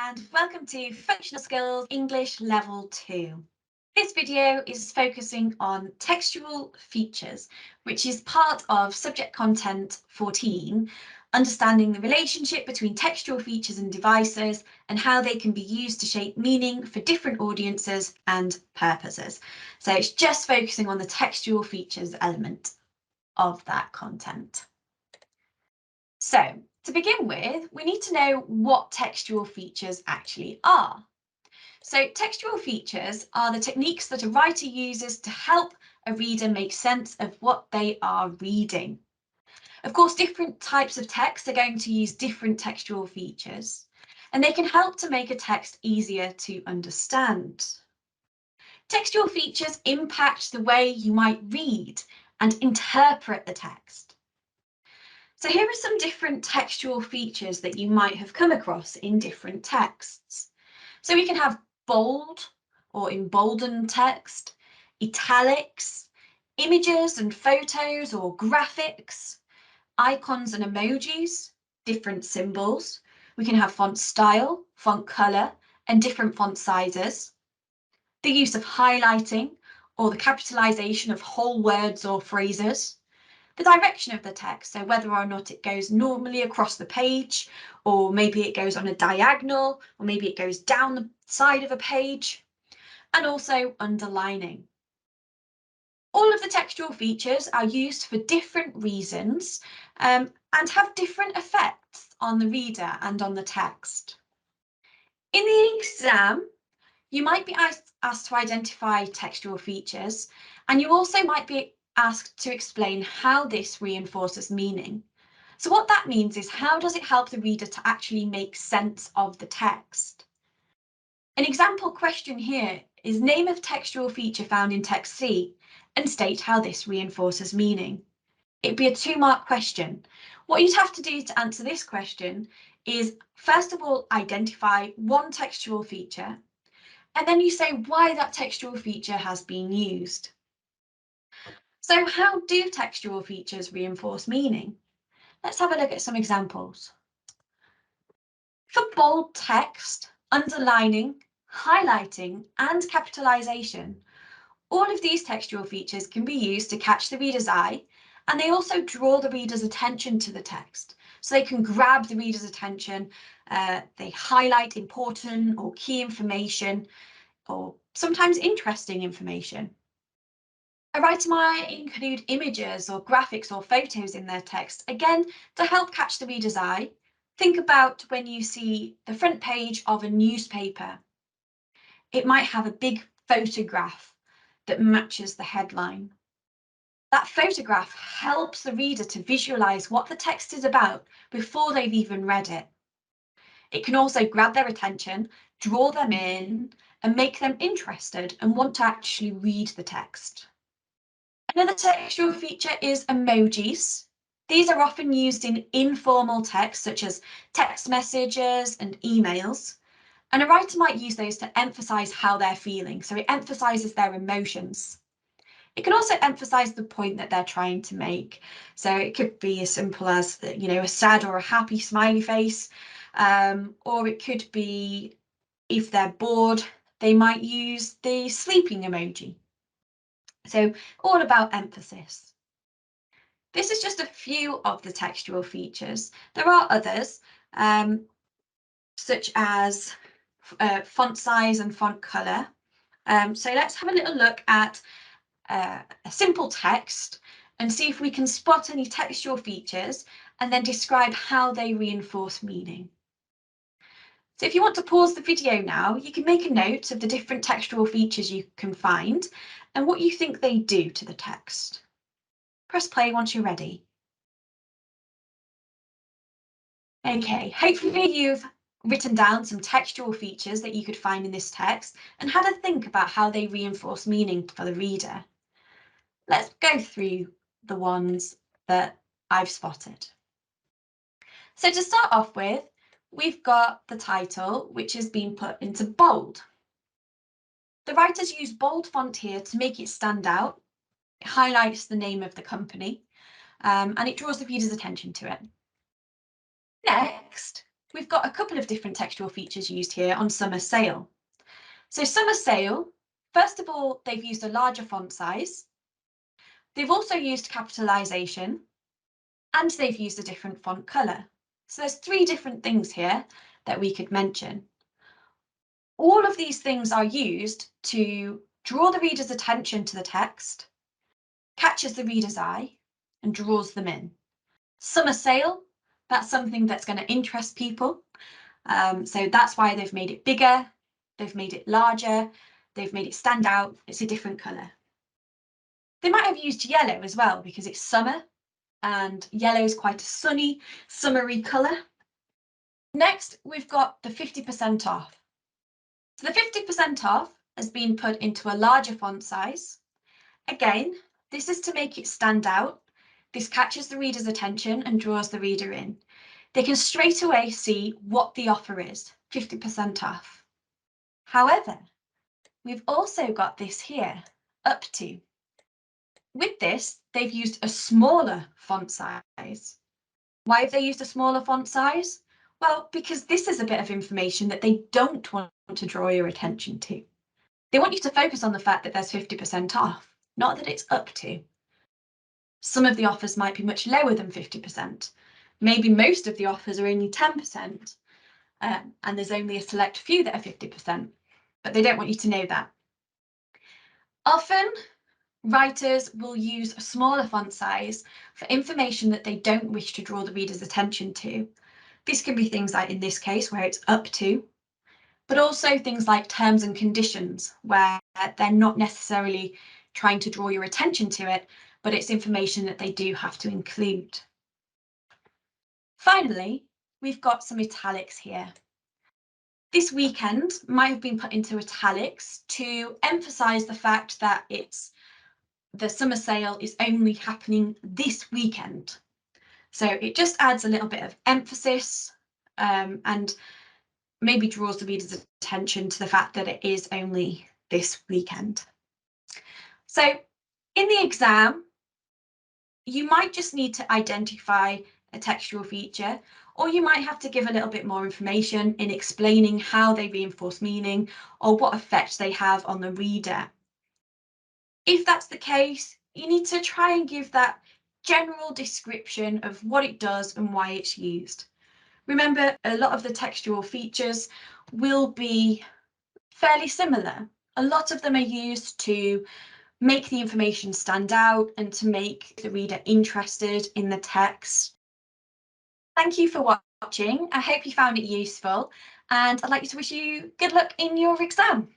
and welcome to Functional Skills English Level 2. This video is focusing on textual features, which is part of Subject Content 14, understanding the relationship between textual features and devices and how they can be used to shape meaning for different audiences and purposes. So it's just focusing on the textual features element of that content. So to begin with, we need to know what textual features actually are. So textual features are the techniques that a writer uses to help a reader make sense of what they are reading. Of course, different types of text are going to use different textual features, and they can help to make a text easier to understand. Textual features impact the way you might read and interpret the text. So here are some different textual features that you might have come across in different texts. So we can have bold or emboldened text, italics, images and photos or graphics, icons and emojis, different symbols. We can have font style, font color, and different font sizes. The use of highlighting or the capitalization of whole words or phrases. The direction of the text, so whether or not it goes normally across the page, or maybe it goes on a diagonal, or maybe it goes down the side of a page, and also underlining. All of the textual features are used for different reasons and have different effects on the reader and on the text. In the exam, you might be asked to identify textual features, and you also might be asked to explain how this reinforces meaning. So what that means is, how does it help the reader to actually make sense of the text? An example question here is name a textual feature found in text C and state how this reinforces meaning. It'd be a 2-mark question. What you'd have to do to answer this question is, first of all, identify one textual feature, and then you say why that textual feature has been used. So how do textual features reinforce meaning? Let's have a look at some examples. For bold text, underlining, highlighting, and capitalization, all of these textual features can be used to catch the reader's eye, and they also draw the reader's attention to the text. So they can grab the reader's attention, they highlight important or key information, or sometimes interesting information. A writer might include images or graphics or photos in their text, again, to help catch the reader's eye. Think about when you see the front page of a newspaper. It might have a big photograph that matches the headline. That photograph helps the reader to visualize what the text is about before they've even read it. It can also grab their attention, draw them in, and make them interested and want to actually read the text. Another textual feature is emojis. These are often used in informal text, such as text messages and emails. And a writer might use those to emphasize how they're feeling. So it emphasizes their emotions. It can also emphasize the point that they're trying to make. So it could be as simple as, a sad or a happy smiley face. Or it could be, if they're bored, they might use the sleeping emoji. So all about emphasis. This is just a few of the textual features. There are others, such as font size and font color. So let's have a little look at a simple text and see if we can spot any textual features and then describe how they reinforce meaning. So if you want to pause the video now, you can make a note of the different textual features you can find and what you think they do to the text. Press play once you're ready. Okay, hopefully you've written down some textual features that you could find in this text and had a think about how they reinforce meaning for the reader. Let's go through the ones that I've spotted. So to start off with, we've got the title, which has been put into bold. The writers use bold font here to make it stand out. It highlights the name of the company, and it draws the reader's attention to it. Next, we've got a couple of different textual features used here on Summer Sale. So Summer Sale, first of all, they've used a larger font size. They've also used capitalization, and they've used a different font color. So there's 3 different things here that we could mention. All of these things are used to draw the reader's attention to the text, catches the reader's eye, and draws them in. Summer Sale, that's something that's going to interest people. So that's why they've made it bigger, they've made it larger, they've made it stand out, it's a different colour. They might have used yellow as well because it's summer and yellow is quite a sunny, summery colour. Next, we've got the 50% off. So the 50% off has been put into a larger font size. Again, this is to make it stand out. This catches the reader's attention and draws the reader in. They can straight away see what the offer is, 50% off. However, we've also got this here, up to. With this, they've used a smaller font size. Why have they used a smaller font size? Well, because this is a bit of information that they don't want to draw your attention to. They want you to focus on the fact that there's 50% off, not that it's up to. Some of the offers might be much lower than 50%. Maybe most of the offers are only 10%, and there's only a select few that are 50%, but they don't want you to know that. Often, writers will use a smaller font size for information that they don't wish to draw the reader's attention to. This can be things like in this case where it's up to, but also things like terms and conditions where they're not necessarily trying to draw your attention to it, but it's information that they do have to include. Finally, we've got some italics here. This weekend might have been put into italics to emphasise the fact that the summer sale is only happening this weekend. So it just adds a little bit of emphasis and maybe draws the reader's attention to the fact that it is only this weekend. So in the exam, you might just need to identify a textual feature, or you might have to give a little bit more information in explaining how they reinforce meaning or what effect they have on the reader. If that's the case, you need to try and give that general description of what it does and why it's used. Remember, a lot of the textual features will be fairly similar. A lot of them are used to make the information stand out and to make the reader interested in the text. Thank you for watching. I hope you found it useful, and I'd like to wish you good luck in your exam.